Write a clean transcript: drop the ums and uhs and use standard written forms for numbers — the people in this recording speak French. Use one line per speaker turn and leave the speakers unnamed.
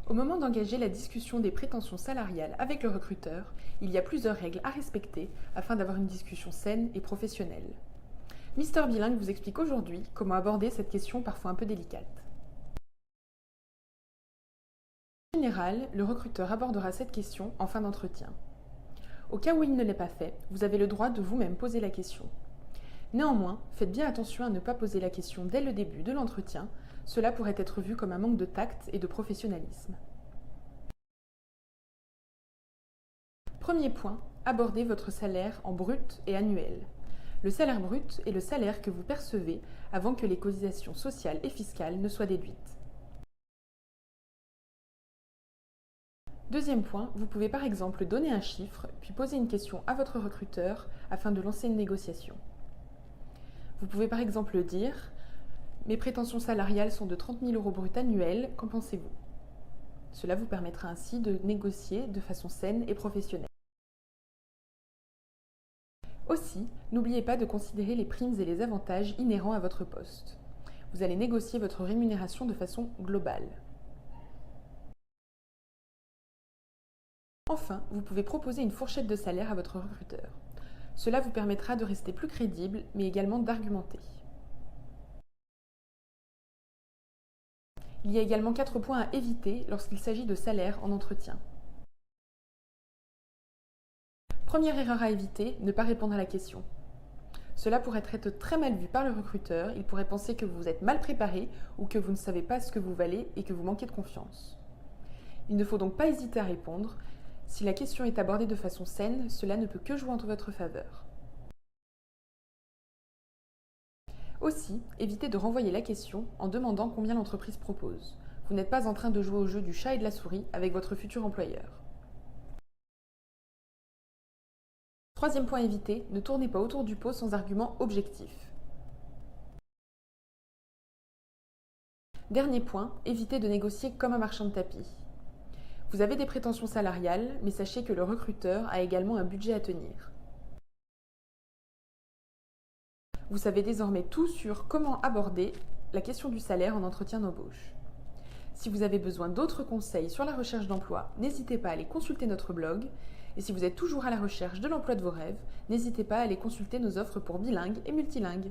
Au moment d'engager la discussion des prétentions salariales avec le recruteur, il y a plusieurs règles à respecter afin d'avoir une discussion saine et professionnelle. Mister Bilingue vous explique aujourd'hui comment aborder cette question parfois un peu délicate. En général, le recruteur abordera cette question en fin d'entretien. Au cas où il ne l'ait pas fait, vous avez le droit de vous-même poser la question. Néanmoins, faites bien attention à ne pas poser la question dès le début de l'entretien, cela pourrait être vu comme un manque de tact et de professionnalisme. Premier point, abordez votre salaire en brut et annuel. Le salaire brut est le salaire que vous percevez avant que les cotisations sociales et fiscales ne soient déduites. Deuxième point, vous pouvez par exemple donner un chiffre, puis poser une question à votre recruteur afin de lancer une négociation. Vous pouvez par exemple dire « Mes prétentions salariales sont de 30 000 € brut annuels, qu'en pensez-vous » Cela vous permettra ainsi de négocier de façon saine et professionnelle. Aussi, n'oubliez pas de considérer les primes et les avantages inhérents à votre poste. Vous allez négocier votre rémunération de façon globale. Enfin, vous pouvez proposer une fourchette de salaire à votre recruteur. Cela vous permettra de rester plus crédible, mais également d'argumenter. Il y a également 4 points à éviter lorsqu'il s'agit de salaire en entretien. Première erreur à éviter, ne pas répondre à la question. Cela pourrait être très mal vu par le recruteur, il pourrait penser que vous êtes mal préparé ou que vous ne savez pas ce que vous valez et que vous manquez de confiance. Il ne faut donc pas hésiter à répondre. Si la question est abordée de façon saine, cela ne peut que jouer en votre faveur. Aussi, évitez de renvoyer la question en demandant combien l'entreprise propose. Vous n'êtes pas en train de jouer au jeu du chat et de la souris avec votre futur employeur. Troisième point à éviter, ne tournez pas autour du pot sans argument objectif. Dernier point, évitez de négocier comme un marchand de tapis. Vous avez des prétentions salariales, mais sachez que le recruteur a également un budget à tenir. Vous savez désormais tout sur comment aborder la question du salaire en entretien d'embauche. Si vous avez besoin d'autres conseils sur la recherche d'emploi, n'hésitez pas à aller consulter notre blog. Et si vous êtes toujours à la recherche de l'emploi de vos rêves, n'hésitez pas à aller consulter nos offres pour bilingues et multilingues.